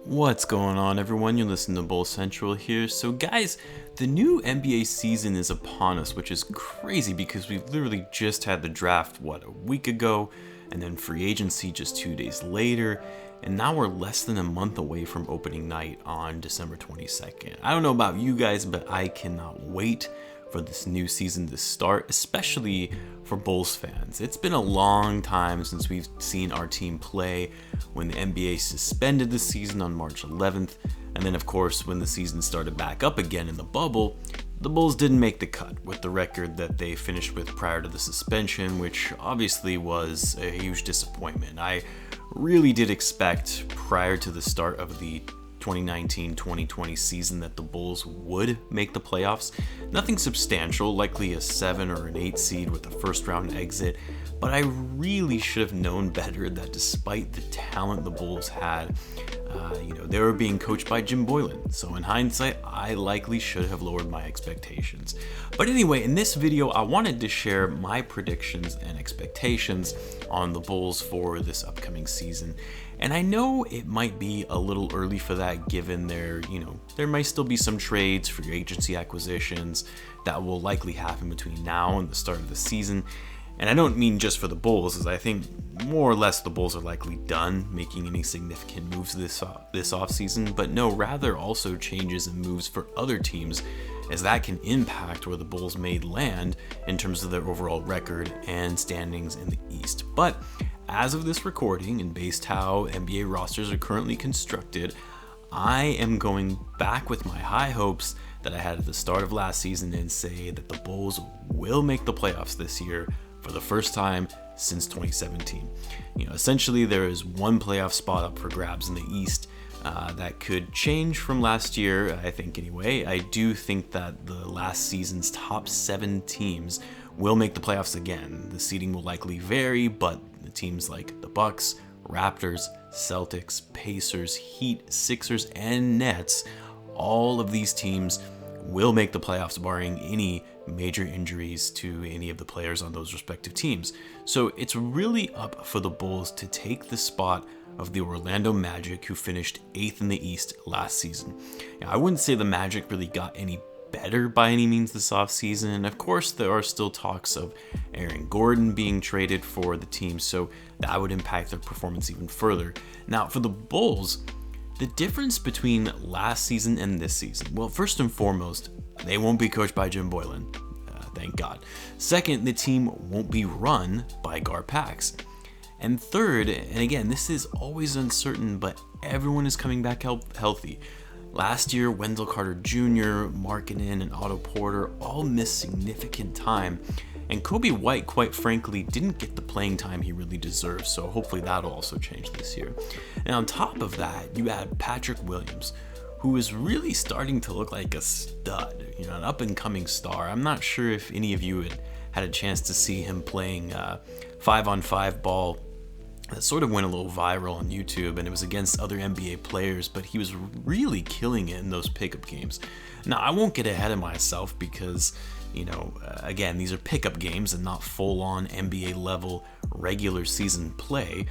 What's going on, everyone? You're listening to Bull Central here. So, guys, the new NBA season is upon us, which is crazy because we've literally just had the draft, a week ago, and then free agency just 2 days later, and now we're less than a month away from opening night on December 22nd. I don't know about you guys, but I cannot wait for this new season to start, especially for Bulls fans. It's been a long time since we've seen our team play when the NBA suspended the season on March 11th, and then of course when the season started back up again in the bubble, the Bulls didn't make the cut with the record that they finished with prior to the suspension, which obviously was a huge disappointment. I really did expect prior to the start of the 2019-2020 season that the Bulls would make the playoffs. Nothing substantial, likely a 7 or an 8 seed with a first round exit, but I really should have known better that despite the talent the Bulls had, they were being coached by Jim Boylen. So in hindsight, I likely should have lowered my expectations. But anyway, in this video, I wanted to share my predictions and expectations on the Bulls for this upcoming season. And I know it might be a little early for that given there might still be some trades, free agency acquisitions that will likely happen between now and the start of the season. And I don't mean just for the Bulls, as I think more or less the Bulls are likely done making any significant moves this offseason, but no, rather also changes and moves for other teams, as that can impact where the Bulls may land in terms of their overall record and standings in the East. But as of this recording, and based how NBA rosters are currently constructed, I am going back with my high hopes that I had at the start of last season and say that the Bulls will make the playoffs this year for the first time since 2017. Essentially there is one playoff spot up for grabs in the East that could change from last year, I think anyway. I do think that the last season's top 7 teams will make the playoffs again. The seeding will likely vary, but the teams like the Bucks, Raptors, Celtics, Pacers, Heat, Sixers, and Nets, all of these teams will make the playoffs barring any major injuries to any of the players on those respective teams. So it's really up for the Bulls to take the spot of the Orlando Magic, who finished 8th in the East last season. Now, I wouldn't say the Magic really got any better by any means this offseason. Of course, there are still talks of Aaron Gordon being traded for the team, so that would impact their performance even further. Now, for the Bulls, the difference between last season and this season, well, first and foremost, they won't be coached by Jim Boylen. Thank God. Second, the team won't be run by Gar Pax. And third, and again, this is always uncertain, but everyone is coming back healthy. Last year, Wendell Carter Jr., Markkanen, and Otto Porter all missed significant time, and Coby White, quite frankly, didn't get the playing time he really deserves, so hopefully that'll also change this year. And on top of that, you add Patrick Williams, who is really starting to look like a stud, an up-and-coming star. I'm not sure if any of you had a chance to see him playing 5-on-5 ball. That sort of went a little viral on YouTube, and it was against other NBA players, but he was really killing it in those pickup games. Now, I won't get ahead of myself because, again, these are pickup games and not full-on NBA level regular season play,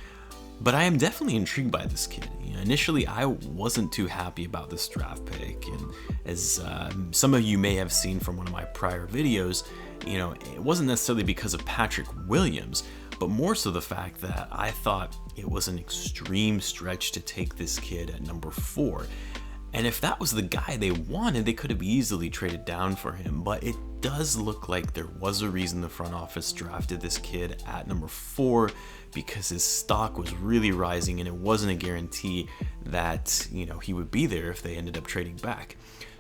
but I am definitely intrigued by this kid. Initially, I wasn't too happy about this draft pick, and as some of you may have seen from one of my prior videos, it wasn't necessarily because of Patrick Williams, but more so the fact that I thought it was an extreme stretch to take this kid at number 4. And if that was the guy they wanted, they could have easily traded down for him. But it does look like there was a reason the front office drafted this kid at number 4, because his stock was really rising, and it wasn't a guarantee that, he would be there if they ended up trading back.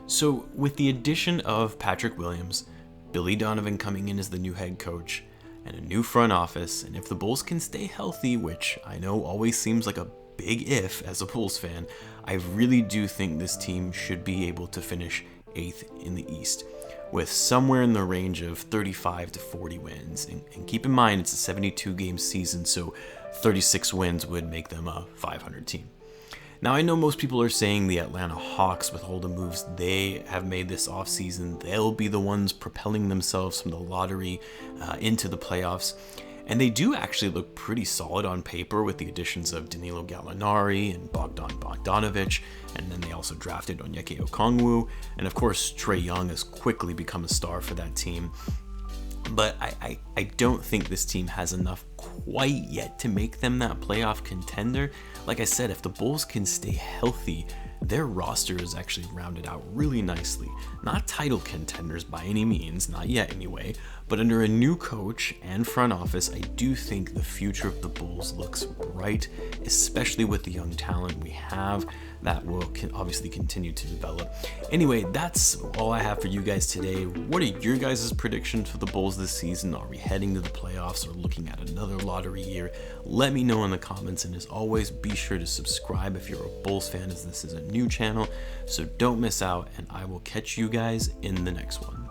So with the addition of Patrick Williams, Billy Donovan coming in as the new head coach, and a new front office, and if the Bulls can stay healthy, which I know always seems like a big if as a Bulls fan, I really do think this team should be able to finish 8th in the East, with somewhere in the range of 35 to 40 wins. And keep in mind, it's a 72-game season, so 36 wins would make them a 500 team. Now, I know most people are saying the Atlanta Hawks, with all the moves they have made this offseason, they'll be the ones propelling themselves from the lottery into the playoffs. And they do actually look pretty solid on paper with the additions of Danilo Gallinari and Bogdan Bogdanovic, and then they also drafted Onyeka Okongwu, and of course Trae Young has quickly become a star for that team. But I don't think this team has enough quite yet to make them that playoff contender. Like I said, if the Bulls can stay healthy, their roster is actually rounded out really nicely. Not title contenders by any means, not yet anyway, but under a new coach and front office, I do think the future of the Bulls looks bright, especially with the young talent we have that will obviously continue to develop. Anyway, that's all I have for you guys today. What are your guys' predictions for the Bulls this season? Are we heading to the playoffs or looking at another lottery year? Let me know in the comments, and as always, be sure to subscribe if you're a Bulls fan, as this is a new channel, so don't miss out, and I will catch you guys in the next one.